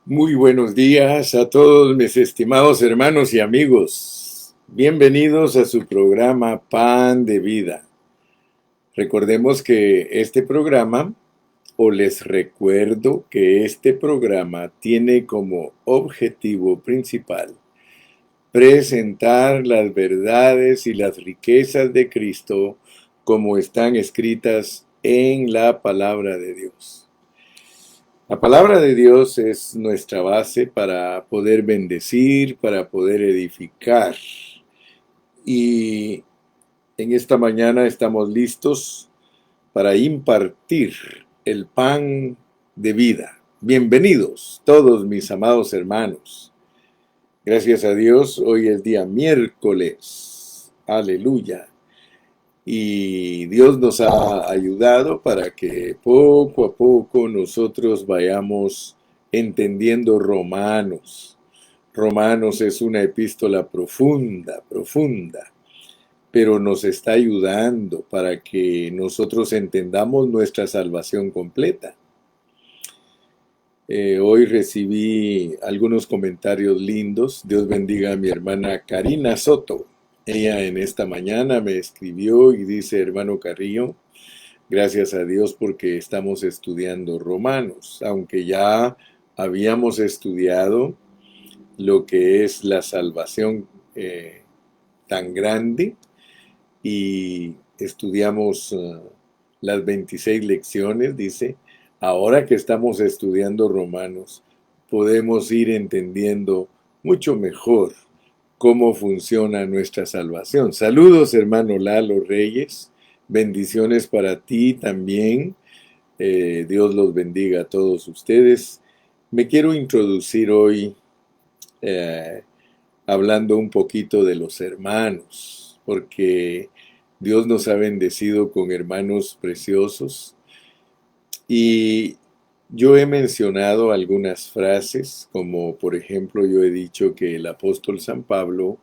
Muy buenos días a todos mis estimados hermanos y amigos. Bienvenidos a su programa Pan de Vida. Recordemos que este programa, o les recuerdo que este programa tiene como objetivo principal presentar las verdades y las riquezas de Cristo como están escritas en la palabra de Dios. La palabra de Dios es nuestra base para poder bendecir, para poder edificar. Y en esta mañana estamos listos para impartir el pan de vida. Bienvenidos todos mis amados hermanos. Gracias a Dios, hoy es día miércoles. Aleluya. Y Dios nos ha ayudado para que poco a poco nosotros vayamos entendiendo Romanos. Romanos es una epístola profunda, profunda, pero nos está ayudando para que nosotros entendamos nuestra salvación completa. Hoy recibí algunos comentarios lindos. Dios bendiga a mi hermana Karina Soto. Ella en esta mañana me escribió y dice: hermano Carrillo, gracias a Dios porque estamos estudiando Romanos, aunque ya habíamos estudiado lo que es la salvación tan grande y estudiamos las 26 lecciones, dice. Ahora que estamos estudiando Romanos, podemos ir entendiendo mucho mejor cómo funciona nuestra salvación. Saludos, hermano Lalo Reyes. Bendiciones para ti también. Dios los bendiga a todos ustedes. Me quiero introducir hoy eh, hablando un poquito de los hermanos, porque Dios nos ha bendecido con hermanos preciosos. Y yo he mencionado algunas frases, como por ejemplo yo he dicho que el apóstol San Pablo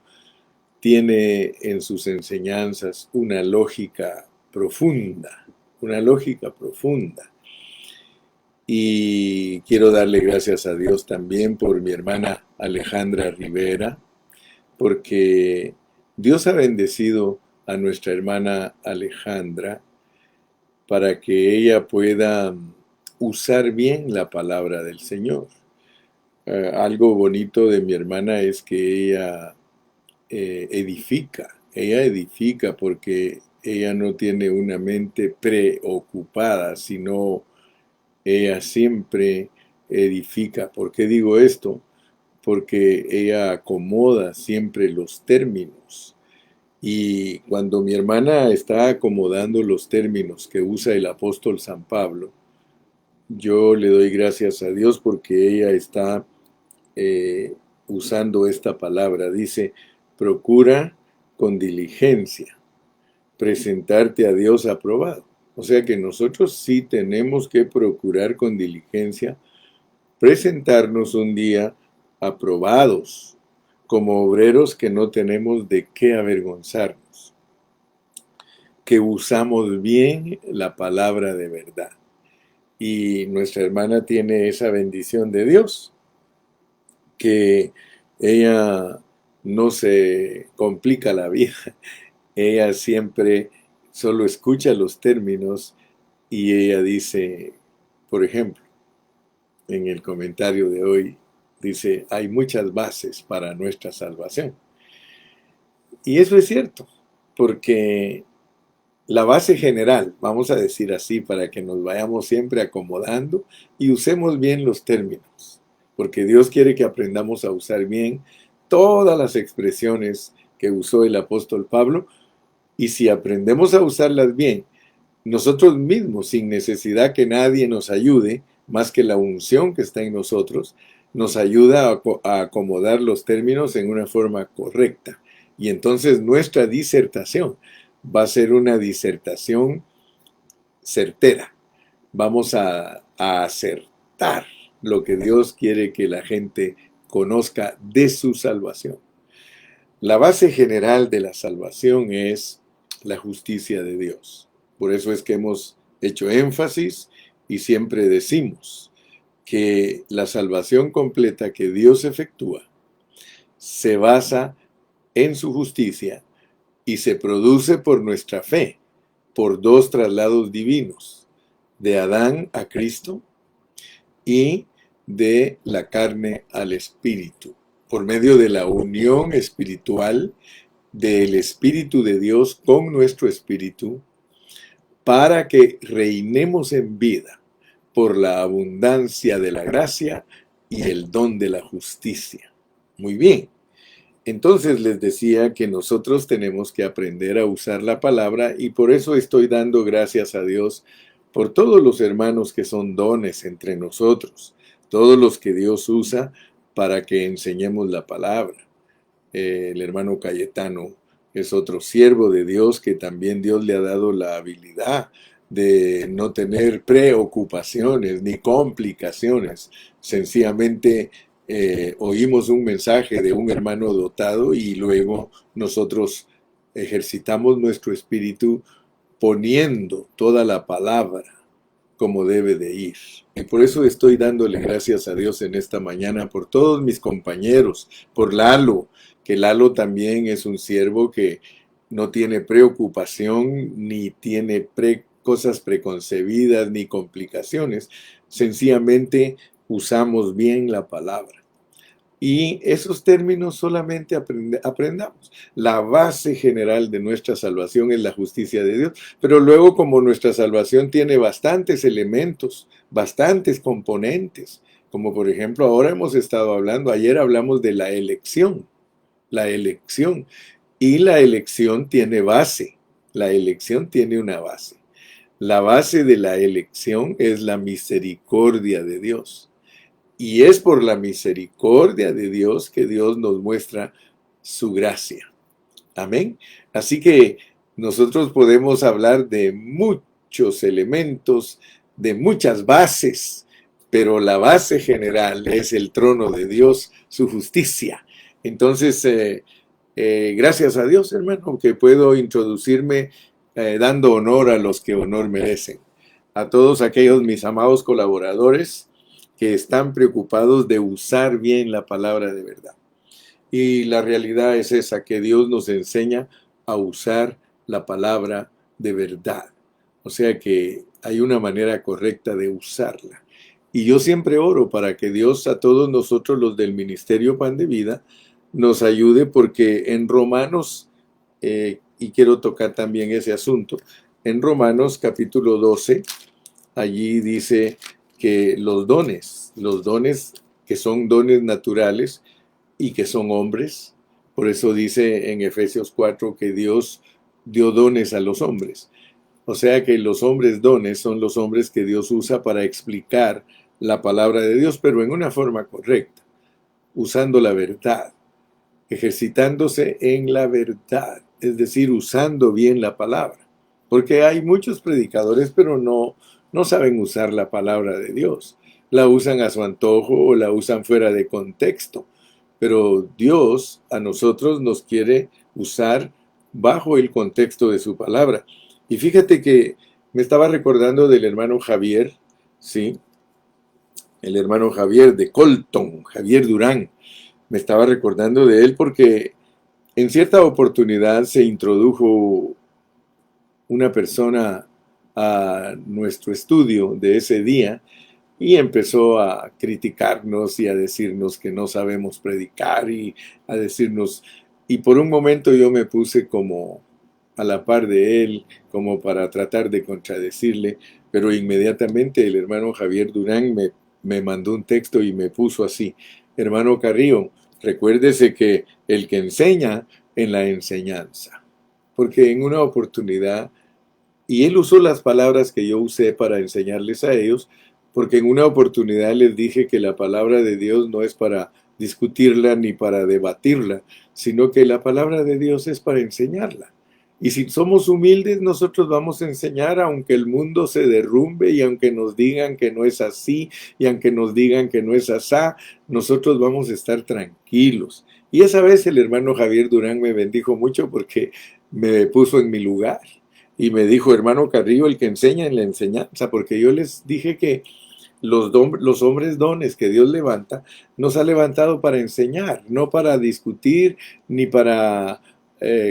tiene en sus enseñanzas una lógica profunda, una lógica profunda. Y quiero darle gracias a Dios también por mi hermana Alejandra Rivera, porque Dios ha bendecido a nuestra hermana Alejandra para que ella pueda usar bien la palabra del Señor. Algo bonito de mi hermana es que ella edifica porque ella no tiene una mente preocupada, sino ella siempre edifica. ¿Por qué digo esto? Porque ella acomoda siempre los términos. Y cuando mi hermana está acomodando los términos que usa el apóstol San Pablo, yo le doy gracias a Dios porque ella está usando esta palabra. Dice: procura con diligencia presentarte a Dios aprobado. O sea que nosotros sí tenemos que procurar con diligencia presentarnos un día aprobados, como obreros que no tenemos de qué avergonzarnos, que usamos bien la palabra de verdad. Y nuestra hermana tiene esa bendición de Dios, que ella no se complica la vida, ella siempre solo escucha los términos y ella dice, por ejemplo, en el comentario de hoy, dice: hay muchas bases para nuestra salvación. Y eso es cierto, porque la base general, vamos a decir así, para que nos vayamos siempre acomodando y usemos bien los términos, porque Dios quiere que aprendamos a usar bien todas las expresiones que usó el apóstol Pablo, y si aprendemos a usarlas bien, nosotros mismos, sin necesidad que nadie nos ayude, más que la unción que está en nosotros, nos ayuda a acomodar los términos en una forma correcta. Y entonces nuestra disertación va a ser una disertación certera. Vamos a acertar lo que Dios quiere que la gente conozca de su salvación. La base general de la salvación es la justicia de Dios. Por eso es que hemos hecho énfasis y siempre decimos que la salvación completa que Dios efectúa se basa en su justicia y se produce por nuestra fe, por dos traslados divinos, de Adán a Cristo y de la carne al espíritu, por medio de la unión espiritual del Espíritu de Dios con nuestro espíritu, para que reinemos en vida por la abundancia de la gracia y el don de la justicia. Muy bien. Entonces les decía que nosotros tenemos que aprender a usar la palabra, y por eso estoy dando gracias a Dios por todos los hermanos que son dones entre nosotros, todos los que Dios usa para que enseñemos la palabra. El hermano Cayetano es otro siervo de Dios que también Dios le ha dado la habilidad de no tener preocupaciones ni complicaciones. Sencillamente oímos un mensaje de un hermano dotado y luego nosotros ejercitamos nuestro espíritu poniendo toda la palabra como debe de ir. Y por eso estoy dándole gracias a Dios en esta mañana por todos mis compañeros, por Lalo, que Lalo también es un siervo que no tiene preocupación, ni tiene cosas preconcebidas, ni complicaciones. Sencillamente usamos bien la palabra. Y esos términos solamente aprendamos. La base general de nuestra salvación es la justicia de Dios, pero luego, como nuestra salvación tiene bastantes elementos, bastantes componentes, como por ejemplo ahora hemos estado hablando, ayer hablamos de la elección, y la elección tiene base, la elección tiene una base. La base de la elección es la misericordia de Dios. Y es por la misericordia de Dios que Dios nos muestra su gracia. Amén. Así que nosotros podemos hablar de muchos elementos, de muchas bases, pero la base general es el trono de Dios, su justicia. Entonces, gracias a Dios, hermano, que puedo introducirme dando honor a los que honor merecen. A todos aquellos mis amados colaboradores que están preocupados de usar bien la palabra de verdad. Y la realidad es esa, que Dios nos enseña a usar la palabra de verdad. O sea que hay una manera correcta de usarla. Y yo siempre oro para que Dios a todos nosotros, los del Ministerio Pan de Vida, nos ayude, porque en Romanos, y quiero tocar también ese asunto, en Romanos capítulo 12, allí dice que los dones que son dones naturales y que son hombres, por eso dice en Efesios 4 que Dios dio dones a los hombres. O sea que los hombres dones son los hombres que Dios usa para explicar la palabra de Dios, pero en una forma correcta, usando la verdad, ejercitándose en la verdad, es decir, usando bien la palabra. Porque hay muchos predicadores, pero no saben usar la palabra de Dios. La usan a su antojo o la usan fuera de contexto. Pero Dios a nosotros nos quiere usar bajo el contexto de su palabra. Y fíjate que me estaba recordando del hermano Javier, ¿sí? El hermano Javier de Colton, Javier Durán. Me estaba recordando de él porque en cierta oportunidad se introdujo una persona a nuestro estudio de ese día y empezó a criticarnos y a decirnos que no sabemos predicar, y a decirnos, y por un momento yo me puse como a la par de él, como para tratar de contradecirle, pero inmediatamente el hermano Javier Durán me mandó un texto y me puso así: hermano Carrillo, recuérdese que el que enseña en la enseñanza, porque en una oportunidad, y él usó las palabras que yo usé para enseñarles a ellos, porque en una oportunidad les dije que la palabra de Dios no es para discutirla ni para debatirla, sino que la palabra de Dios es para enseñarla. Y si somos humildes, nosotros vamos a enseñar, aunque el mundo se derrumbe y aunque nos digan que no es así y aunque nos digan que no es asá, nosotros vamos a estar tranquilos. Y esa vez el hermano Javier Durán me bendijo mucho porque me puso en mi lugar y me dijo: hermano Carrillo, el que enseña en la enseñanza, porque yo les dije que los hombres dones que Dios levanta, nos ha levantado para enseñar, no para discutir, ni para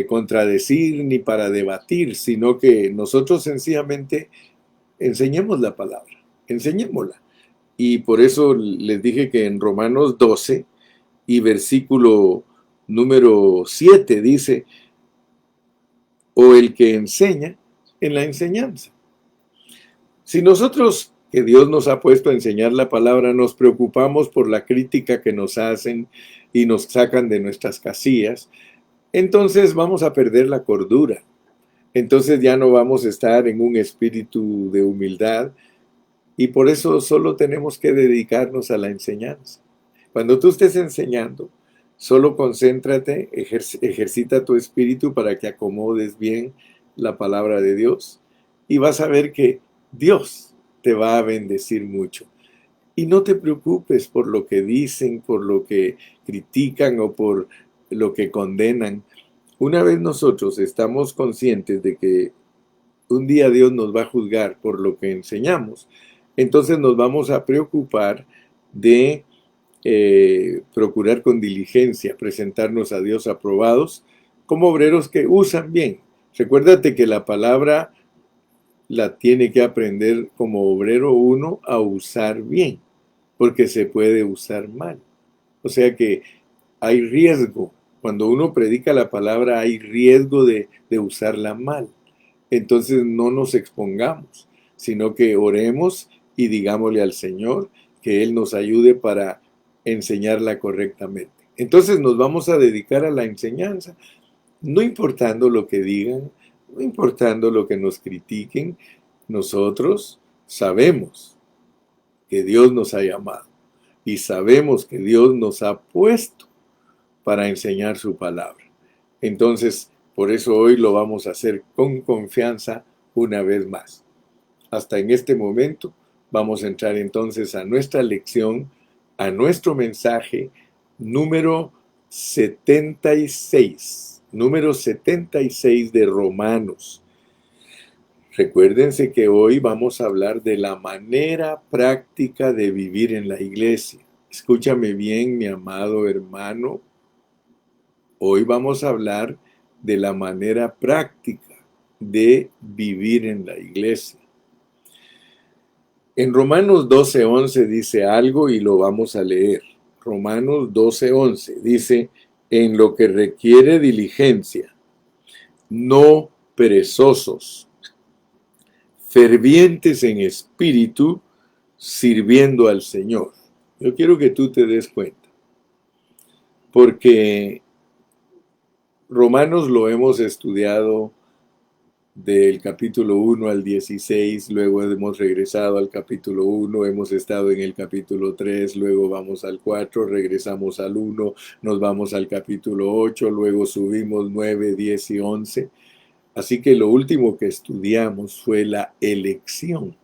contradecir, ni para debatir, sino que nosotros sencillamente enseñemos la palabra, enseñémosla. Y por eso les dije que en Romanos 12 y versículo número 7 dice, o el que enseña en la enseñanza. Si nosotros, que Dios nos ha puesto a enseñar la palabra, nos preocupamos por la crítica que nos hacen y nos sacan de nuestras casillas, entonces vamos a perder la cordura. Entonces ya no vamos a estar en un espíritu de humildad y por eso solo tenemos que dedicarnos a la enseñanza. Cuando tú estés enseñando, solo concéntrate, ejercita tu espíritu para que acomodes bien la palabra de Dios y vas a ver que Dios te va a bendecir mucho. Y no te preocupes por lo que dicen, por lo que critican o por lo que condenan. Una vez nosotros estamos conscientes de que un día Dios nos va a juzgar por lo que enseñamos, entonces nos vamos a preocupar de procurar con diligencia presentarnos a Dios aprobados como obreros que usan bien. Recuérdate que la palabra la tiene que aprender como obrero uno a usar bien, porque se puede usar mal. O sea que hay riesgo. Cuando uno predica la palabra hay riesgo de usarla mal. Entonces no nos expongamos, sino que oremos y digámosle al Señor que Él nos ayude para enseñarla correctamente. Entonces nos vamos a dedicar a la enseñanza, no importando lo que digan, no importando lo que nos critiquen, nosotros sabemos que Dios nos ha llamado y sabemos que Dios nos ha puesto para enseñar su palabra. Entonces, por eso hoy lo vamos a hacer con confianza una vez más. Hasta en este momento vamos a entrar entonces a nuestra lección, a nuestro mensaje número 76, número 76 de Romanos. Recuérdense que hoy vamos a hablar de la manera práctica de vivir en la iglesia. Escúchame bien, mi amado hermano. Hoy vamos a hablar de la manera práctica de vivir en la iglesia. En Romanos 12:11 dice algo y lo vamos a leer. Romanos 12:11 dice, en lo que requiere diligencia, no perezosos, fervientes en espíritu, sirviendo al Señor. Yo quiero que tú te des cuenta, porque Romanos lo hemos estudiado del capítulo 1 al 16, luego hemos regresado al capítulo 1, hemos estado en el capítulo 3, luego vamos al 4, regresamos al 1, nos vamos al capítulo 8, luego subimos 9, 10 y 11. Así que lo último que estudiamos fue la elección.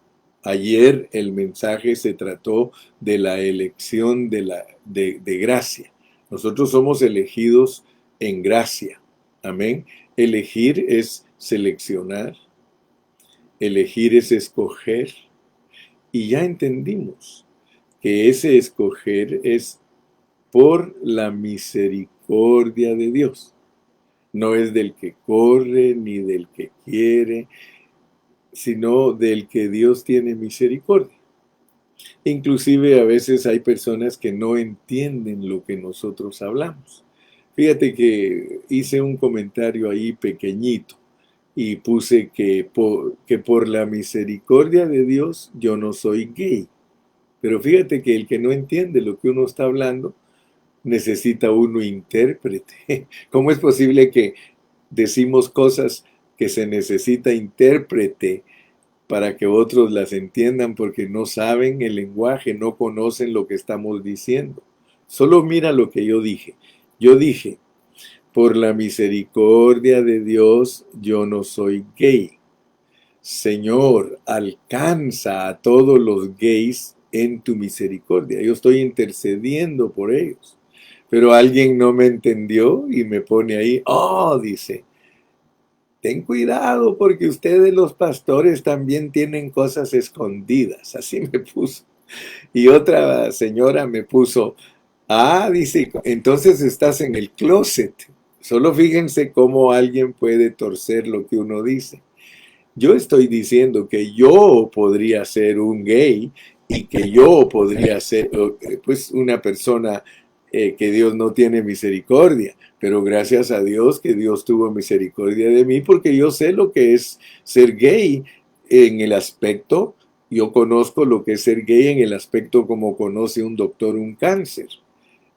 Ayer el mensaje se trató de la elección de gracia. Nosotros somos elegidos en gracia. Amén. Elegir es seleccionar. Elegir es escoger. Y ya entendimos que ese escoger es por la misericordia de Dios. No es del que corre ni del que quiere, sino del que Dios tiene misericordia. Inclusive a veces hay personas que no entienden lo que nosotros hablamos. Fíjate que hice un comentario ahí pequeñito y puse que por la misericordia de Dios yo no soy gay. Pero fíjate que el que no entiende lo que uno está hablando necesita uno intérprete. ¿Cómo es posible que decimos cosas que se necesita intérprete para que otros las entiendan porque no saben el lenguaje, no conocen lo que estamos diciendo? Solo mira lo que yo dije. Yo dije, por la misericordia de Dios, yo no soy gay. Señor, alcanza a todos los gays en tu misericordia. Yo estoy intercediendo por ellos. Pero alguien no me entendió y me pone ahí, dice, ten cuidado porque ustedes los pastores también tienen cosas escondidas. Así me puso. Y otra señora me puso, dice, entonces estás en el closet. Solo fíjense cómo alguien puede torcer lo que uno dice. Yo estoy diciendo que yo podría ser un gay y que yo podría ser pues una persona que Dios no tiene misericordia, pero gracias a Dios que Dios tuvo misericordia de mí porque yo sé lo que es ser gay en el aspecto, yo conozco lo que es ser gay en el aspecto como conoce un doctor un cáncer.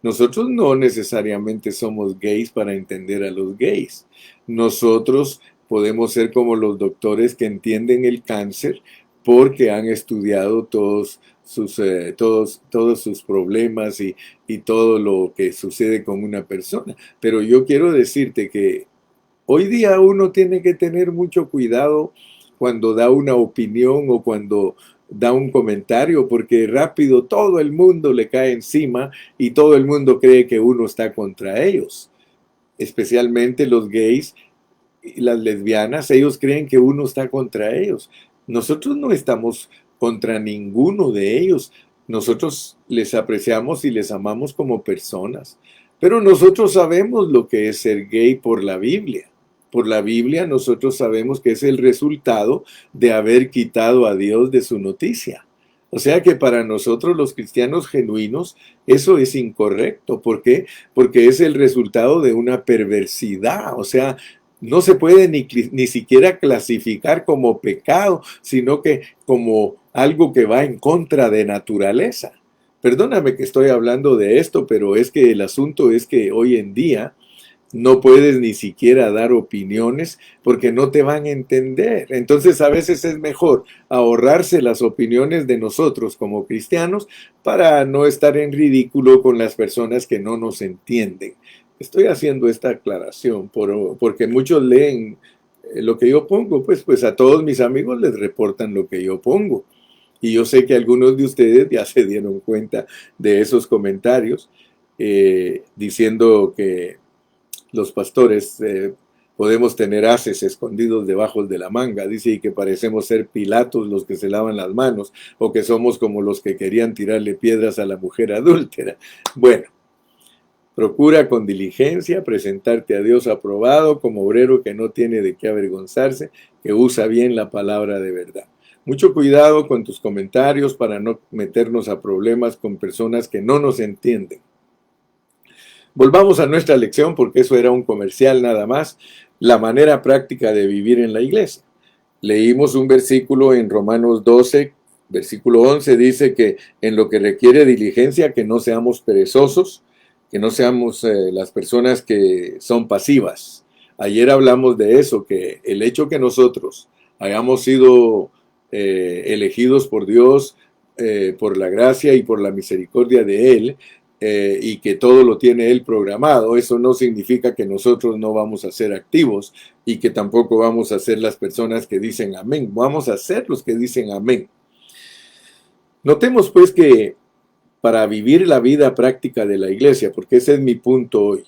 Nosotros no necesariamente somos gays para entender a los gays. Nosotros podemos ser como los doctores que entienden el cáncer porque han estudiado todos sus problemas y todo lo que sucede con una persona. Pero yo quiero decirte que hoy día uno tiene que tener mucho cuidado cuando da una opinión o cuando da un comentario, porque rápido todo el mundo le cae encima y todo el mundo cree que uno está contra ellos. Especialmente los gays y las lesbianas, ellos creen que uno está contra ellos. Nosotros no estamos contra ninguno de ellos. Nosotros les apreciamos y les amamos como personas. Pero nosotros sabemos lo que es ser gay por la Biblia. Por la Biblia nosotros sabemos que es el resultado de haber quitado a Dios de su noticia. O sea que para nosotros los cristianos genuinos eso es incorrecto. ¿Por qué? Porque es el resultado de una perversidad. O sea, no se puede ni siquiera clasificar como pecado, sino que como algo que va en contra de naturaleza. Perdóname que estoy hablando de esto, pero es que el asunto es que hoy en día no puedes ni siquiera dar opiniones porque no te van a entender. Entonces a veces es mejor ahorrarse las opiniones de nosotros como cristianos para no estar en ridículo con las personas que no nos entienden. Estoy haciendo esta aclaración porque muchos leen lo que yo pongo, pues a todos mis amigos les reportan lo que yo pongo. Y yo sé que algunos de ustedes ya se dieron cuenta de esos comentarios diciendo que los pastores podemos tener haces escondidos debajo de la manga, dice, y que parecemos ser Pilatos los que se lavan las manos, o que somos como los que querían tirarle piedras a la mujer adúltera. Bueno, procura con diligencia presentarte a Dios aprobado como obrero que no tiene de qué avergonzarse, que usa bien la palabra de verdad. Mucho cuidado con tus comentarios para no meternos a problemas con personas que no nos entienden. Volvamos a nuestra lección porque eso era un comercial nada más, la manera práctica de vivir en la iglesia. Leímos un versículo en Romanos 12, versículo 11, dice que en lo que requiere diligencia, que no seamos perezosos, que no seamos las personas que son pasivas. Ayer hablamos de eso, que el hecho que nosotros hayamos sido elegidos por Dios, por la gracia y por la misericordia de Él, y que todo lo tiene Él programado, eso no significa que nosotros no vamos a ser activos y que tampoco vamos a ser las personas que dicen amén, vamos a ser los que dicen amén. Notemos pues que para vivir la vida práctica de la iglesia, porque ese es mi punto hoy,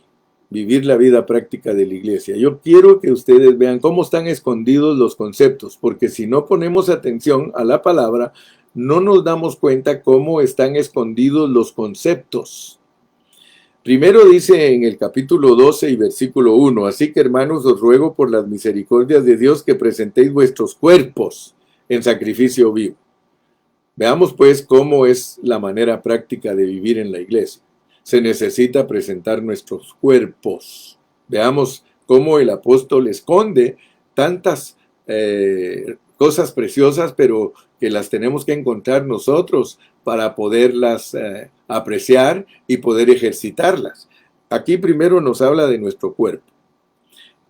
vivir la vida práctica de la iglesia, yo quiero que ustedes vean cómo están escondidos los conceptos, porque si no ponemos atención a la palabra, no nos damos cuenta cómo están escondidos los conceptos. Primero dice en el capítulo 12 y versículo 1, así que hermanos os ruego por las misericordias de Dios que presentéis vuestros cuerpos en sacrificio vivo. Veamos pues cómo es la manera práctica de vivir en la iglesia. Se necesita presentar nuestros cuerpos. Veamos cómo el apóstol esconde tantas cosas preciosas, pero que las tenemos que encontrar nosotros para poderlas apreciar y poder ejercitarlas. Aquí primero nos habla de nuestro cuerpo.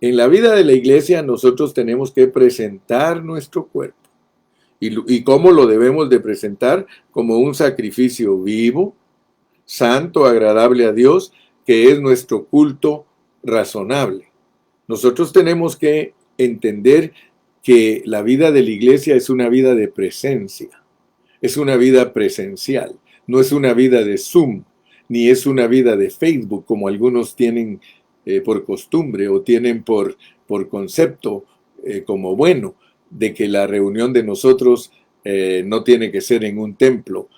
En la vida de la iglesia nosotros tenemos que presentar nuestro cuerpo. ¿Y cómo lo debemos de presentar? Como un sacrificio vivo, santo, agradable a Dios, que es nuestro culto razonable. Nosotros tenemos que entender que la vida de la iglesia es una vida de presencia, es una vida presencial, no es una vida de Zoom, ni es una vida de Facebook como algunos tienen por costumbre o tienen por concepto como bueno, de que la reunión de nosotros no tiene que ser en un templo.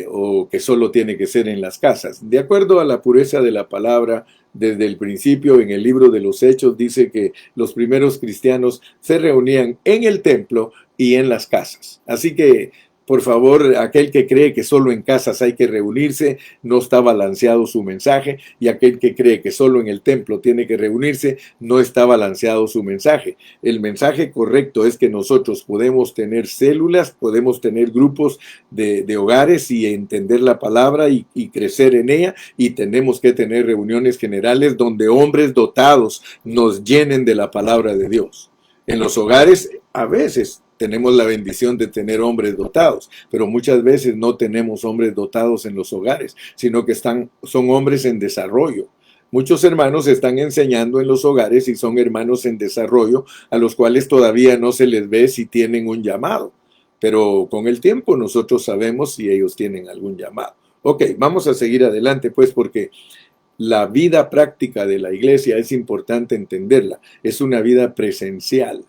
o que solo tiene que ser en las casas. De acuerdo a la pureza de la palabra, desde el principio en el libro de los Hechos dice que los primeros cristianos se reunían en el templo y en las casas. Así que, por favor, aquel que cree que solo en casas hay que reunirse, no está balanceado su mensaje, y aquel que cree que solo en el templo tiene que reunirse, no está balanceado su mensaje. El mensaje correcto es que nosotros podemos tener células, podemos tener grupos de hogares y entender la palabra y crecer en ella, y tenemos que tener reuniones generales donde hombres dotados nos llenen de la palabra de Dios. En los hogares, a veces tenemos la bendición de tener hombres dotados, pero muchas veces no tenemos hombres dotados en los hogares, sino que son hombres en desarrollo. Muchos hermanos están enseñando en los hogares y son hermanos en desarrollo, a los cuales todavía no se les ve si tienen un llamado. Pero con el tiempo nosotros sabemos si ellos tienen algún llamado. Ok, vamos a seguir adelante pues, porque la vida práctica de la iglesia es importante entenderla. Es una vida presencial.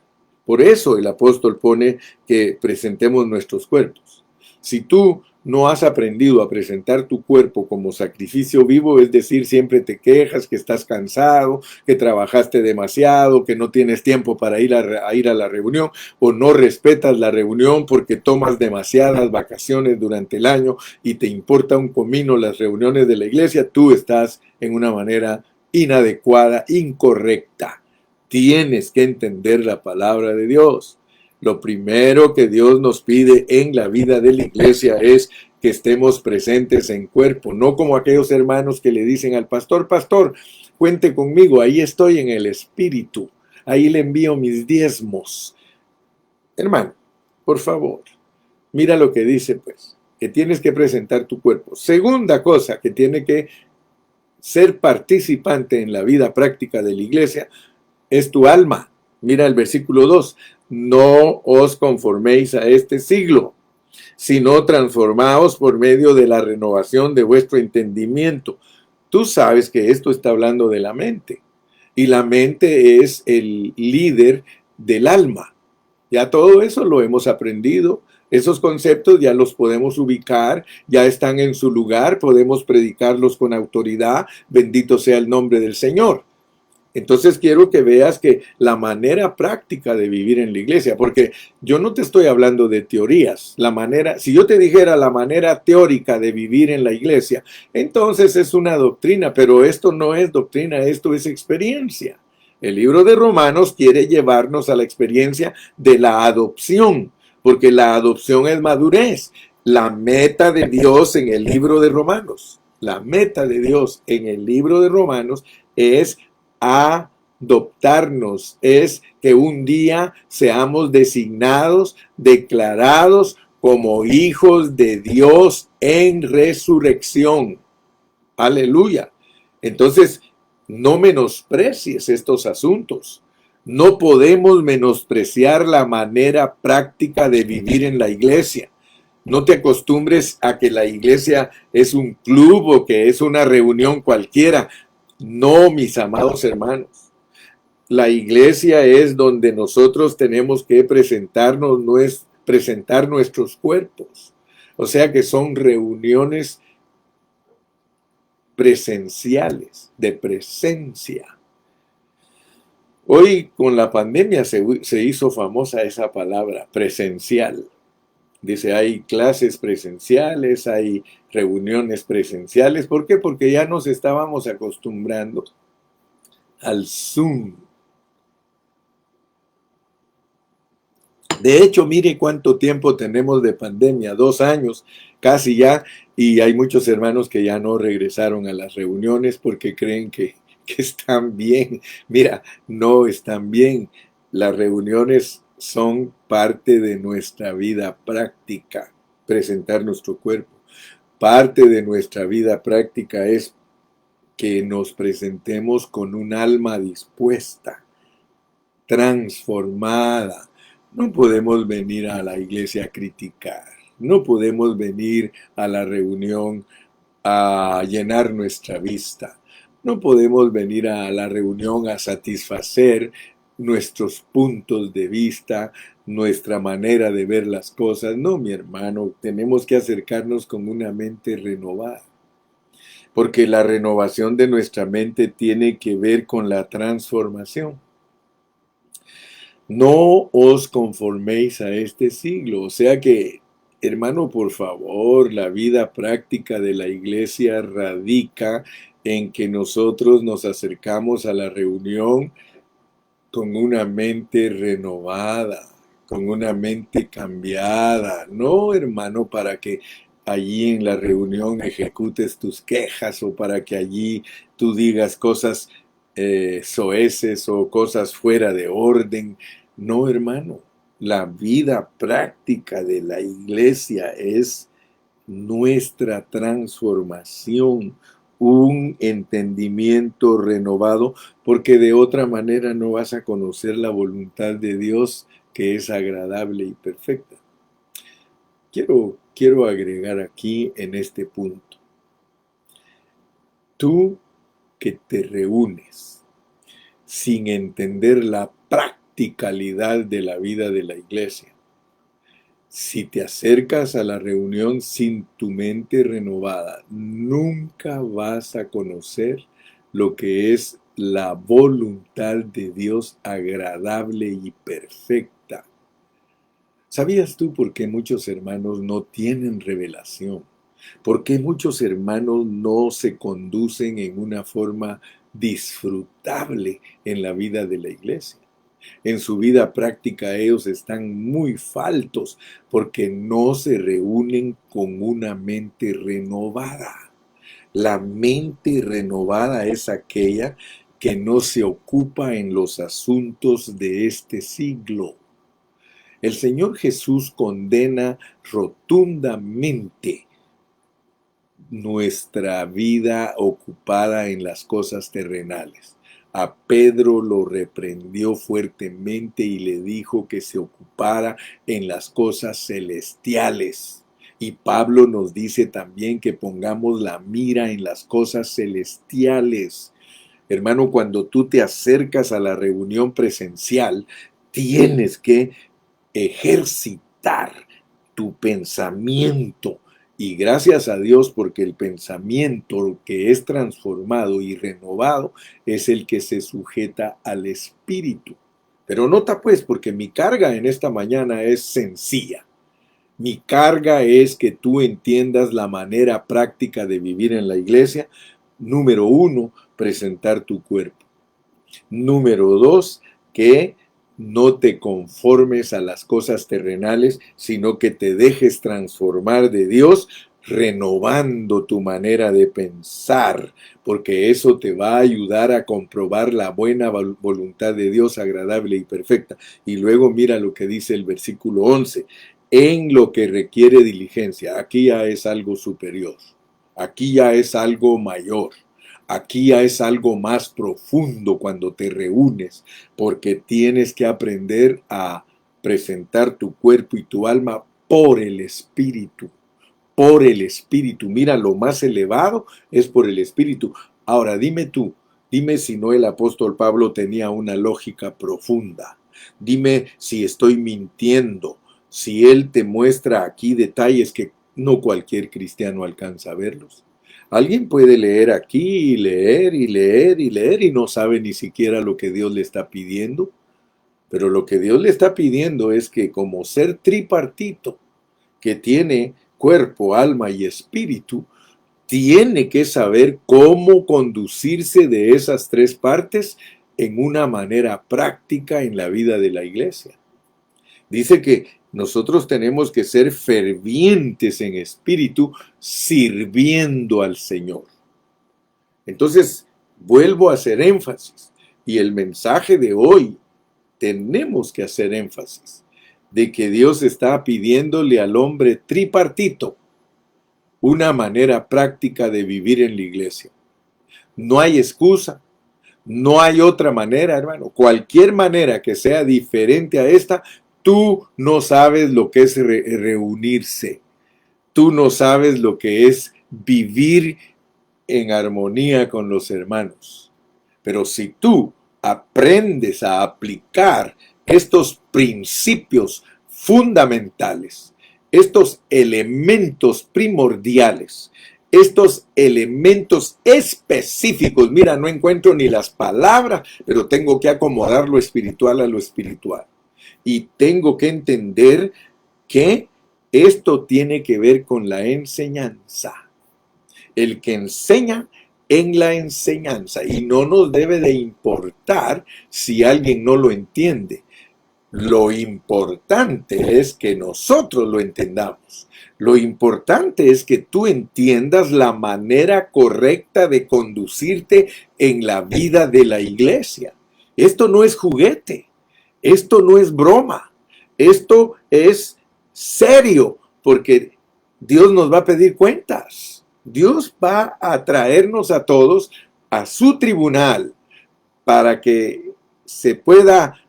Por eso el apóstol pone que presentemos nuestros cuerpos. Si tú no has aprendido a presentar tu cuerpo como sacrificio vivo, es decir, siempre te quejas que estás cansado, que trabajaste demasiado, que no tienes tiempo para ir a la reunión, o no respetas la reunión porque tomas demasiadas vacaciones durante el año y te importa un comino las reuniones de la iglesia, tú estás en una manera inadecuada, incorrecta. Tienes que entender la palabra de Dios. Lo primero que Dios nos pide en la vida de la iglesia es que estemos presentes en cuerpo, no como aquellos hermanos que le dicen al pastor, pastor, cuente conmigo, ahí estoy en el espíritu, ahí le envío mis diezmos. Hermano, por favor, mira lo que dice pues, que tienes que presentar tu cuerpo. Segunda cosa, que tiene que ser participante en la vida práctica de la iglesia, es tu alma. Mira el versículo 2. No os conforméis a este siglo, sino transformaos por medio de la renovación de vuestro entendimiento. Tú sabes que esto está hablando de la mente. Y la mente es el líder del alma. Ya todo eso lo hemos aprendido. Esos conceptos ya los podemos ubicar, ya están en su lugar, podemos predicarlos con autoridad. Bendito sea el nombre del Señor. Entonces quiero que veas que la manera práctica de vivir en la iglesia, porque yo no te estoy hablando de teorías, si yo te dijera la manera teórica de vivir en la iglesia, entonces es una doctrina, pero esto no es doctrina, esto es experiencia. El libro de Romanos quiere llevarnos a la experiencia de la adopción, porque la adopción es madurez. La meta de Dios en el libro de Romanos, la meta de Dios en el libro de Romanos es adoptarnos, es que un día seamos designados, declarados como hijos de Dios en resurrección. Aleluya. Entonces, no menosprecies estos asuntos. No podemos menospreciar la manera práctica de vivir en la iglesia. No te acostumbres a que la iglesia es un club o que es una reunión cualquiera. No, mis amados hermanos. La iglesia es donde nosotros tenemos que presentar nuestros cuerpos. O sea que son reuniones presenciales, de presencia. Hoy con la pandemia se hizo famosa esa palabra, presencial. Dice, hay clases presenciales, hay reuniones presenciales. ¿Por qué? Porque ya nos estábamos acostumbrando al Zoom. De hecho, mire cuánto tiempo tenemos de pandemia, 2 años casi ya, y hay muchos hermanos que ya no regresaron a las reuniones porque creen que están bien. Mira, no están bien. Las reuniones son parte de nuestra vida práctica, presentar nuestro cuerpo. Parte de nuestra vida práctica es que nos presentemos con un alma dispuesta, transformada. No podemos venir a la iglesia a criticar. No podemos venir a la reunión a llenar nuestra vista. No podemos venir a la reunión a satisfacer nuestros puntos de vista, nuestra manera de ver las cosas. No, mi hermano, tenemos que acercarnos con una mente renovada, porque la renovación de nuestra mente tiene que ver con la transformación. No os conforméis a este siglo. O sea que, hermano, por favor, la vida práctica de la iglesia radica en que nosotros nos acercamos a la reunión con una mente renovada, con una mente cambiada. No, hermano, para que allí en la reunión ejecutes tus quejas o para que allí tú digas cosas soeces o cosas fuera de orden. No, hermano, la vida práctica de la iglesia es nuestra transformación, un entendimiento renovado, porque de otra manera no vas a conocer la voluntad de Dios, que es agradable y perfecta. Quiero agregar aquí en este punto. Tú que te reúnes sin entender la practicalidad de la vida de la iglesia, si te acercas a la reunión sin tu mente renovada, nunca vas a conocer lo que es la voluntad de Dios agradable y perfecta. ¿Sabías tú por qué muchos hermanos no tienen revelación? ¿Por qué muchos hermanos no se conducen en una forma disfrutable en la vida de la iglesia? En su vida práctica ellos están muy faltos porque no se reúnen con una mente renovada. La mente renovada es aquella que no se ocupa en los asuntos de este siglo. El Señor Jesús condena rotundamente nuestra vida ocupada en las cosas terrenales. A Pedro lo reprendió fuertemente y le dijo que se ocupara en las cosas celestiales. Y Pablo nos dice también que pongamos la mira en las cosas celestiales. Hermano, cuando tú te acercas a la reunión presencial, tienes que ejercitar tu pensamiento. Y gracias a Dios porque el pensamiento que es transformado y renovado es el que se sujeta al Espíritu. Pero nota pues, porque mi carga en esta mañana es sencilla. Mi carga es que tú entiendas la manera práctica de vivir en la iglesia. Número 1, presentar tu cuerpo. Número 2, que no te conformes a las cosas terrenales, sino que te dejes transformar de Dios, renovando tu manera de pensar, porque eso te va a ayudar a comprobar la buena voluntad de Dios agradable y perfecta. Y luego mira lo que dice el versículo 11, en lo que requiere diligencia. Aquí ya es algo superior, aquí ya es algo mayor. Aquí ya es algo más profundo cuando te reúnes, porque tienes que aprender a presentar tu cuerpo y tu alma por el Espíritu. Por el Espíritu. Mira, lo más elevado es por el Espíritu. Ahora, dime tú, dime si no el apóstol Pablo tenía una lógica profunda. Dime si estoy mintiendo, si él te muestra aquí detalles que no cualquier cristiano alcanza a verlos. Alguien puede leer aquí y leer y leer y leer y no sabe ni siquiera lo que Dios le está pidiendo. Pero lo que Dios le está pidiendo es que como ser tripartito, que tiene cuerpo, alma y espíritu, tiene que saber cómo conducirse de esas tres partes en una manera práctica en la vida de la iglesia. Dice que nosotros tenemos que ser fervientes en espíritu, sirviendo al Señor. Entonces, vuelvo a hacer énfasis. Y el mensaje de hoy, tenemos que hacer énfasis de que Dios está pidiéndole al hombre tripartito una manera práctica de vivir en la iglesia. No hay excusa, no hay otra manera, hermano. Cualquier manera que sea diferente a esta, tú no sabes lo que es reunirse. Tú no sabes lo que es vivir en armonía con los hermanos. Pero si tú aprendes a aplicar estos principios fundamentales, estos elementos primordiales, estos elementos específicos. Mira, no encuentro ni las palabras, pero tengo que acomodar lo espiritual a lo espiritual. Y tengo que entender que esto tiene que ver con la enseñanza. El que enseña en la enseñanza. Y no nos debe de importar si alguien no lo entiende. Lo importante es que nosotros lo entendamos. Lo importante es que tú entiendas la manera correcta de conducirte en la vida de la iglesia. Esto no es juguete. Esto no es broma. Esto es serio, porque Dios nos va a pedir cuentas. Dios va a traernos a todos a su tribunal para que se pueda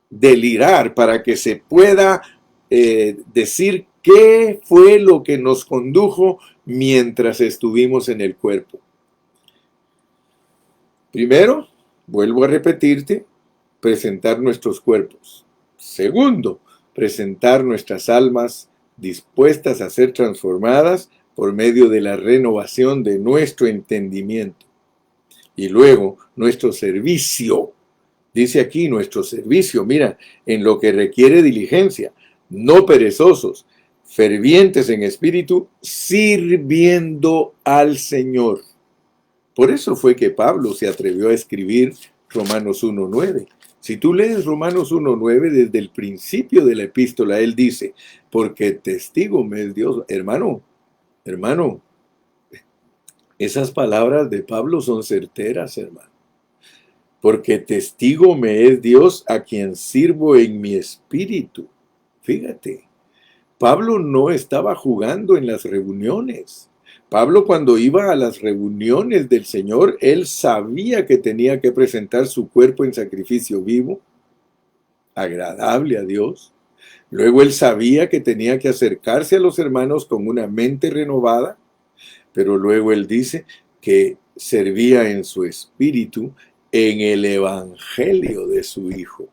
delirar, para que se pueda decir qué fue lo que nos condujo mientras estuvimos en el cuerpo. Primero, vuelvo a repetirte, presentar nuestros cuerpos. Segundo, presentar nuestras almas dispuestas a ser transformadas por medio de la renovación de nuestro entendimiento. Y luego, nuestro servicio. Dice aquí nuestro servicio, mira, en lo que requiere diligencia, no perezosos, fervientes en espíritu, sirviendo al Señor. Por eso fue que Pablo se atrevió a escribir Romanos 1:9. Si tú lees Romanos 1:9, desde el principio de la epístola, él dice, porque testigo me es Dios. Hermano, esas palabras de Pablo son certeras, hermano. Porque testigo me es Dios a quien sirvo en mi espíritu. Fíjate, Pablo no estaba jugando en las reuniones. Pablo, cuando iba a las reuniones del Señor, él sabía que tenía que presentar su cuerpo en sacrificio vivo, agradable a Dios. Luego él sabía que tenía que acercarse a los hermanos con una mente renovada, pero luego él dice que servía en su espíritu en el evangelio de su Hijo.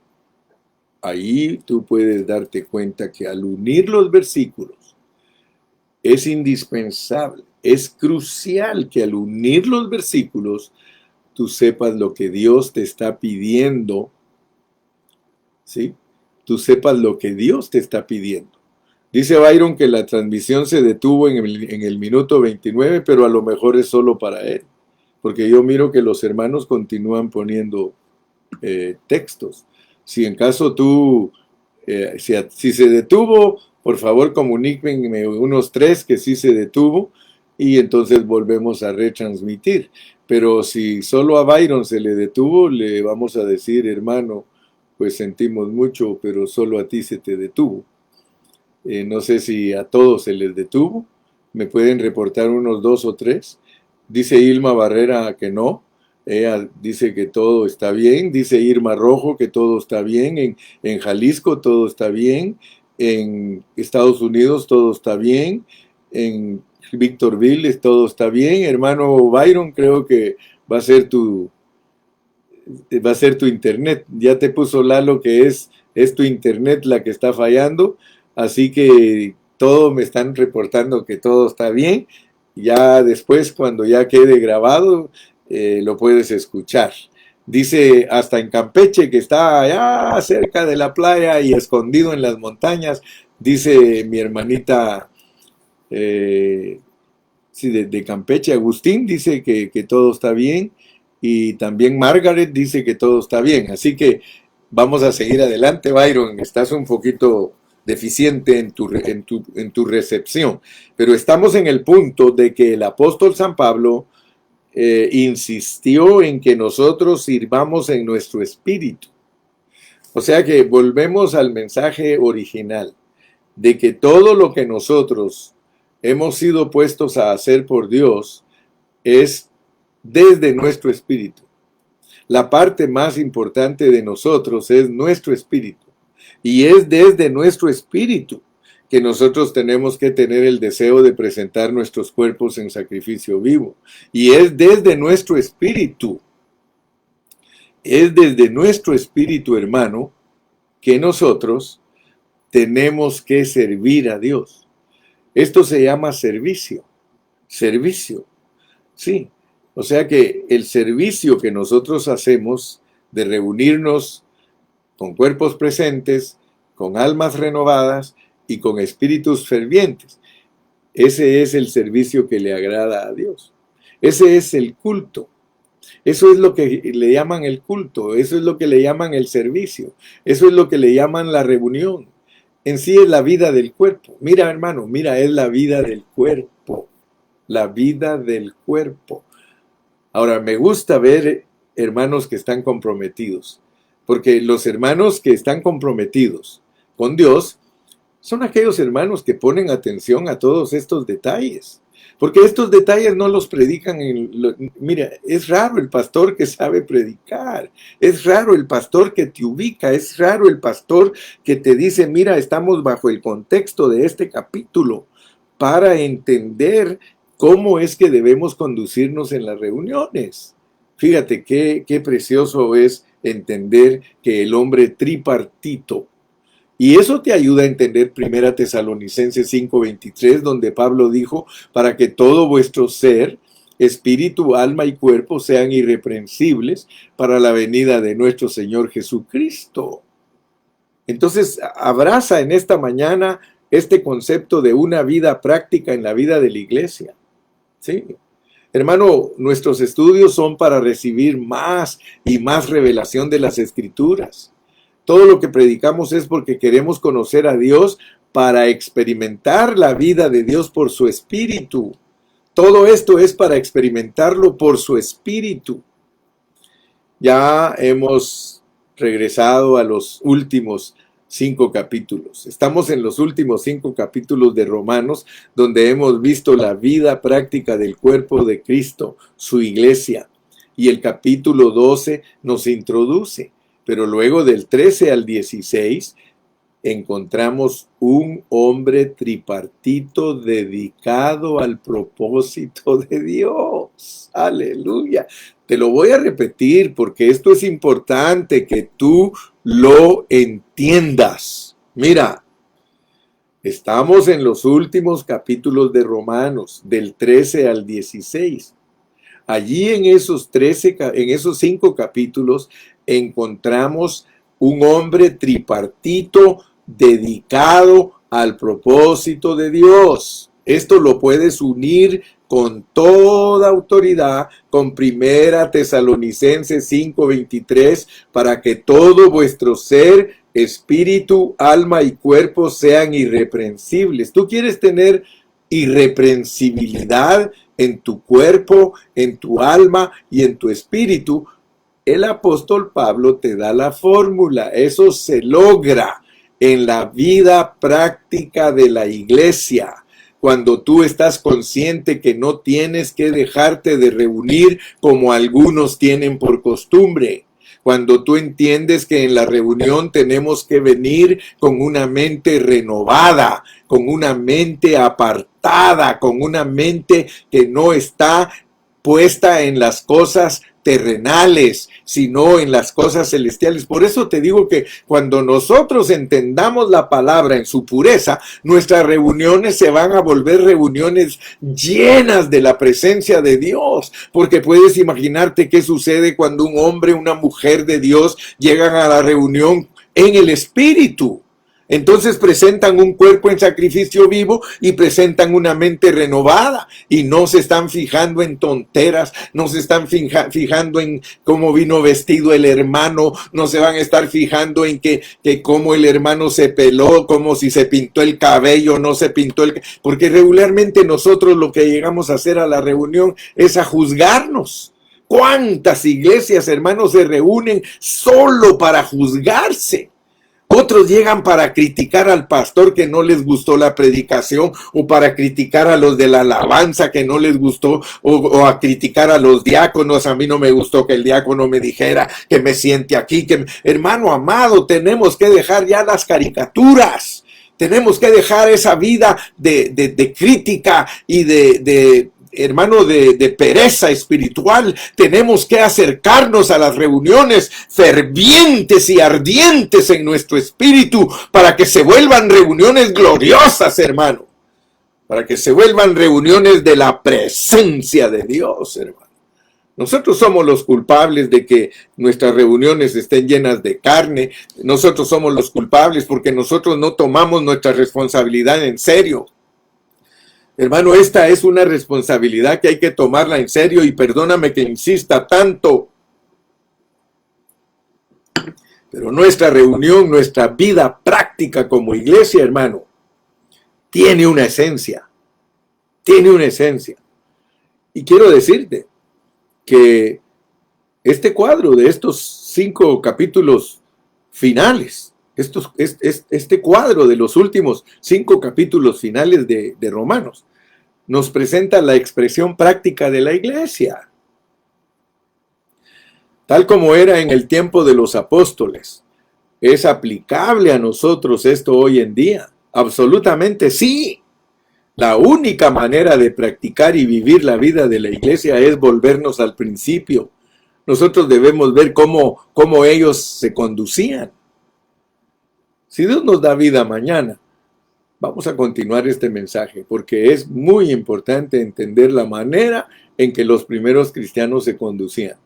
Ahí tú puedes darte cuenta que al unir los versículos, es indispensable, es crucial que al unir los versículos, tú sepas lo que Dios te está pidiendo, ¿sí? Tú sepas lo que Dios te está pidiendo. Dice Byron que la transmisión se detuvo en el minuto 29, pero a lo mejor es solo para él, porque yo miro que los hermanos continúan poniendo textos. Si en caso tú, si se detuvo, por favor comuníquenme unos 3 que sí se detuvo y entonces volvemos a retransmitir. Pero si solo a Byron se le detuvo, le vamos a decir, hermano, pues sentimos mucho, pero solo a ti se te detuvo. No sé si a todos se les detuvo. ¿Me pueden reportar unos 2 o 3? Dice Irma Barrera que no. Ella dice que todo está bien. Dice Irma Rojo que todo está bien. En Jalisco todo está bien. En Estados Unidos todo está bien. En Victorville todo está bien. Hermano Byron, creo que va a ser tu internet. Ya te puso Lalo que es tu internet la que está fallando. Así que todos me están reportando que todo está bien. Ya después, cuando ya quede grabado, lo puedes escuchar. Dice hasta en Campeche, que está allá cerca de la playa y escondido en las montañas. Dice mi hermanita de Campeche, Agustín, dice que todo está bien. Y también Margaret dice que todo está bien. Así que vamos a seguir adelante, Byron. Estás un poquito deficiente en tu recepción. Pero estamos en el punto de que el apóstol San Pablo insistió en que nosotros sirvamos en nuestro espíritu. O sea que volvemos al mensaje original, de que todo lo que nosotros hemos sido puestos a hacer por Dios es desde nuestro espíritu. La parte más importante de nosotros es nuestro espíritu. Y es desde nuestro espíritu que nosotros tenemos que tener el deseo de presentar nuestros cuerpos en sacrificio vivo. Y es desde nuestro espíritu es desde nuestro espíritu, hermano, que nosotros tenemos que servir a Dios. Esto se llama servicio. Servicio. Sí. O sea que el servicio que nosotros hacemos de reunirnos con cuerpos presentes, con almas renovadas y con espíritus fervientes, ese es el servicio que le agrada a Dios. Ese es el culto. Eso es lo que le llaman el culto, eso es lo que le llaman el servicio, eso es lo que le llaman la reunión. En sí es la vida del cuerpo. Mira, hermano, mira, es la vida del cuerpo. La vida del cuerpo. Ahora, me gusta ver hermanos que están comprometidos, porque los hermanos que están comprometidos con Dios son aquellos hermanos que ponen atención a todos estos detalles. Porque estos detalles no los predican mira, es raro el pastor que sabe predicar, es raro el pastor que te ubica, es raro el pastor que te dice, mira, estamos bajo el contexto de este capítulo para entender cómo es que debemos conducirnos en las reuniones. Fíjate qué precioso es entender que el hombre tripartito, y eso te ayuda a entender 1 Tesalonicenses 5:23, donde Pablo dijo, para que todo vuestro ser, espíritu, alma y cuerpo sean irreprensibles para la venida de nuestro Señor Jesucristo. Entonces, abraza en esta mañana este concepto de una vida práctica en la vida de la iglesia. ¿Sí? Hermano, nuestros estudios son para recibir más y más revelación de las Escrituras. Todo lo que predicamos es porque queremos conocer a Dios para experimentar la vida de Dios por su Espíritu. Todo esto es para experimentarlo por su Espíritu. Ya hemos regresado a los últimos 5 capítulos. Estamos en los últimos 5 capítulos de Romanos, donde hemos visto la vida práctica del cuerpo de Cristo, su iglesia. Y el capítulo 12 nos introduce. Pero luego del 13 al 16 encontramos un hombre tripartito dedicado al propósito de Dios. Aleluya. Te lo voy a repetir porque esto es importante que tú lo entiendas. Mira, estamos en los últimos capítulos de Romanos, del 13 al 16. Allí en esos 5 capítulos encontramos un hombre tripartito dedicado al propósito de Dios. Esto lo puedes unir con toda autoridad con 1 Tesalonicenses 5:23 para que todo vuestro ser, espíritu, alma y cuerpo sean irreprensibles. ¿Tú quieres tener irreprensibilidad en tu cuerpo, en tu alma y en tu espíritu? El apóstol Pablo te da la fórmula. Eso se logra en la vida práctica de la iglesia. Cuando tú estás consciente que no tienes que dejarte de reunir como algunos tienen por costumbre. Cuando tú entiendes que en la reunión tenemos que venir con una mente renovada, con una mente apartada, con una mente que no está puesta en las cosas terrenales, sino en las cosas celestiales. Por eso te digo que cuando nosotros entendamos la palabra en su pureza, nuestras reuniones se van a volver reuniones llenas de la presencia de Dios, porque puedes imaginarte qué sucede cuando un hombre, una mujer de Dios llegan a la reunión en el Espíritu. Entonces presentan un cuerpo en sacrificio vivo y presentan una mente renovada y no se están fijando en tonteras, no se están fijando en cómo vino vestido el hermano, no se van a estar fijando en que cómo el hermano se peló, como si se pintó el cabello, no se pintó porque regularmente nosotros lo que llegamos a hacer a la reunión es a juzgarnos. ¿Cuántas iglesias, hermanos, se reúnen solo para juzgarse? Otros llegan para criticar al pastor que no les gustó la predicación, o para criticar a los de la alabanza que no les gustó, o a criticar a los diáconos. A mí no me gustó que el diácono me dijera que me siente aquí. Hermano amado, tenemos que dejar ya las caricaturas. Tenemos que dejar esa vida de crítica y de hermano, de pereza espiritual. Tenemos que acercarnos a las reuniones fervientes y ardientes en nuestro espíritu para que se vuelvan reuniones gloriosas, hermano. Para que se vuelvan reuniones de la presencia de Dios, hermano. Nosotros somos los culpables de que nuestras reuniones estén llenas de carne. Nosotros somos los culpables porque nosotros no tomamos nuestra responsabilidad en serio. Hermano, esta es una responsabilidad que hay que tomarla en serio y perdóname que insista tanto. Pero nuestra reunión, nuestra vida práctica como iglesia, hermano, tiene una esencia. Tiene una esencia. Y quiero decirte que este cuadro de estos 5 capítulos finales, este cuadro de los últimos 5 capítulos finales de Romanos, nos presenta la expresión práctica de la iglesia. Tal como era en el tiempo de los apóstoles. ¿Es aplicable a nosotros esto hoy en día? Absolutamente sí. La única manera de practicar y vivir la vida de la iglesia es volvernos al principio. Nosotros debemos ver cómo ellos se conducían. Si Dios nos da vida mañana, vamos a continuar este mensaje, porque es muy importante entender la manera en que los primeros cristianos se conducían.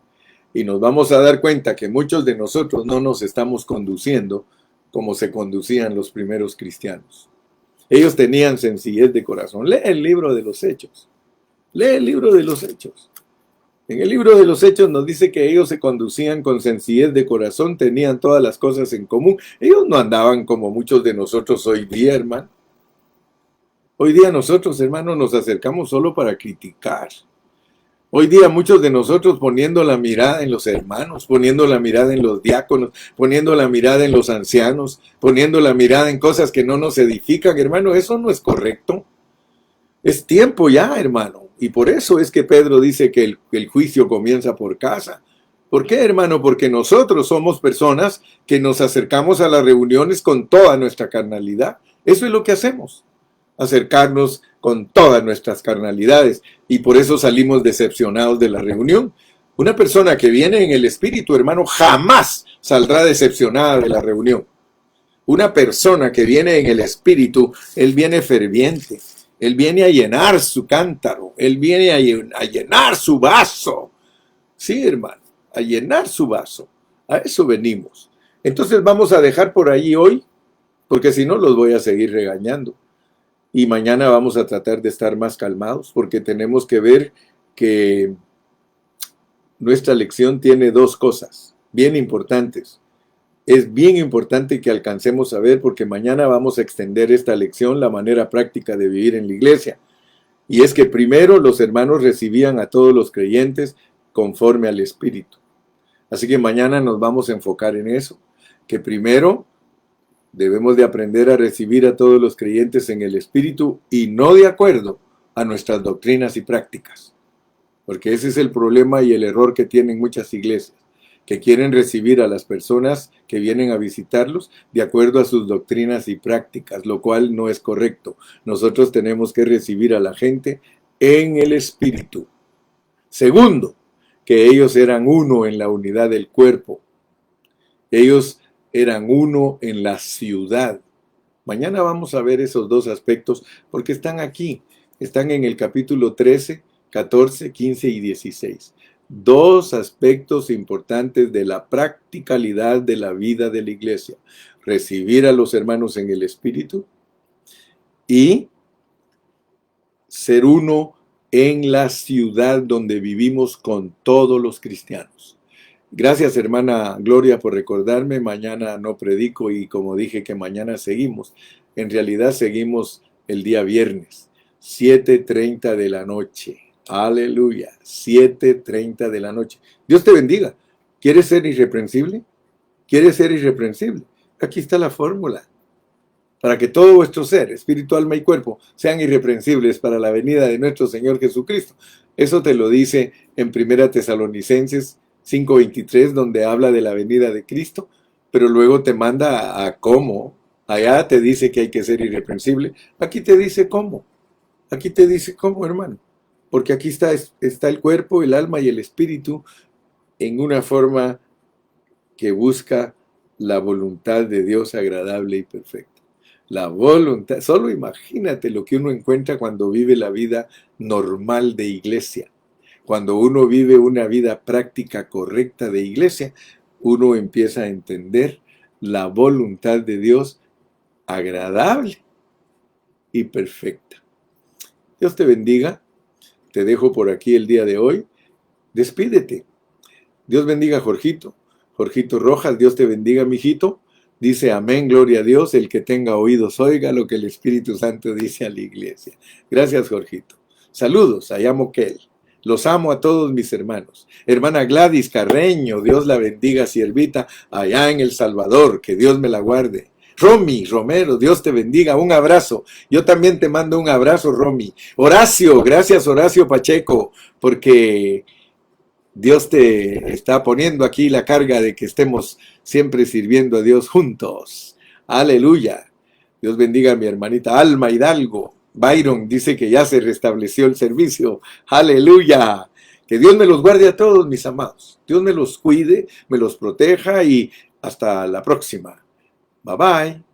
Y nos vamos a dar cuenta que muchos de nosotros no nos estamos conduciendo como se conducían los primeros cristianos. Ellos tenían sencillez de corazón. Lee el libro de los Hechos. Lee el libro de los Hechos. En el libro de los Hechos nos dice que ellos se conducían con sencillez de corazón, tenían todas las cosas en común. Ellos no andaban como muchos de nosotros hoy día, hermano. Hoy día nosotros, hermanos, nos acercamos solo para criticar. Hoy día muchos de nosotros poniendo la mirada en los hermanos, poniendo la mirada en los diáconos, poniendo la mirada en los ancianos, poniendo la mirada en cosas que no nos edifican, hermano, eso no es correcto. Es tiempo ya, hermano. Y por eso es que Pedro dice que el juicio comienza por casa. ¿Por qué, hermano? Porque nosotros somos personas que nos acercamos a las reuniones con toda nuestra carnalidad. Eso es lo que hacemos. Acercarnos con todas nuestras carnalidades y por eso salimos decepcionados de la reunión. Una persona que viene en el espíritu, hermano, jamás saldrá decepcionada de la reunión. Una persona que viene en el espíritu, él viene ferviente, él viene a llenar su cántaro, él viene a llenar su vaso. Sí, hermano, a llenar su vaso. A eso venimos. Entonces vamos a dejar por ahí hoy, porque si no los voy a seguir regañando. Y mañana vamos a tratar de estar más calmados porque tenemos que ver que nuestra lección tiene 2 cosas bien importantes. Es bien importante que alcancemos a ver porque mañana vamos a extender esta lección, la manera práctica de vivir en la iglesia. Y es que primero los hermanos recibían a todos los creyentes conforme al Espíritu. Así que mañana nos vamos a enfocar en eso, que primero debemos de aprender a recibir a todos los creyentes en el Espíritu y no de acuerdo a nuestras doctrinas y prácticas. Porque ese es el problema y el error que tienen muchas iglesias, que quieren recibir a las personas que vienen a visitarlos de acuerdo a sus doctrinas y prácticas, lo cual no es correcto. Nosotros tenemos que recibir a la gente en el Espíritu. Segundo, que ellos eran uno en la unidad del cuerpo. Ellos eran uno en la ciudad. Mañana vamos a ver esos 2 aspectos porque están aquí. Están en el capítulo 13, 14, 15 y 16. 2 aspectos importantes de la practicalidad de la vida de la iglesia. Recibir a los hermanos en el Espíritu y ser uno en la ciudad donde vivimos con todos los cristianos. Gracias, hermana Gloria, por recordarme. Mañana no predico y como dije que mañana seguimos. En realidad seguimos el día viernes, 7:30 de la noche. Aleluya, 7:30 de la noche. Dios te bendiga. ¿Quieres ser irreprensible? ¿Quieres ser irreprensible? Aquí está la fórmula. Para que todo vuestro ser, espíritu, alma y cuerpo, sean irreprensibles para la venida de nuestro Señor Jesucristo. Eso te lo dice en 1 Tesalonicenses 5:23, donde habla de la venida de Cristo, pero luego te manda a cómo. Allá te dice que hay que ser irreprensible. Aquí te dice cómo. Aquí te dice cómo, hermano. porque aquí está el cuerpo, el alma y el espíritu en una forma que busca la voluntad de Dios agradable y perfecta. La voluntad, solo imagínate lo que uno encuentra cuando vive la vida normal de iglesia. Cuando uno vive una vida práctica correcta de iglesia, uno empieza a entender la voluntad de Dios agradable y perfecta. Dios te bendiga. Te dejo por aquí el día de hoy. Despídete. Dios bendiga a Jorgito. Jorgito Rojas, Dios te bendiga, mijito. Dice amén, gloria a Dios. El que tenga oídos oiga lo que el Espíritu Santo dice a la iglesia. Gracias, Jorgito. Saludos, allá Moquel. Los amo a todos mis hermanos. Hermana Gladys Carreño, Dios la bendiga, siervita, allá en El Salvador, que Dios me la guarde. Romy Romero, Dios te bendiga, un abrazo. Yo también te mando un abrazo, Romy. Horacio, gracias Horacio Pacheco, porque Dios te está poniendo aquí la carga de que estemos siempre sirviendo a Dios juntos. Aleluya. Dios bendiga a mi hermanita Alma Hidalgo. Byron dice que ya se restableció el servicio. Aleluya. Que Dios me los guarde a todos, mis amados. Dios me los cuide, me los proteja y hasta la próxima. Bye bye.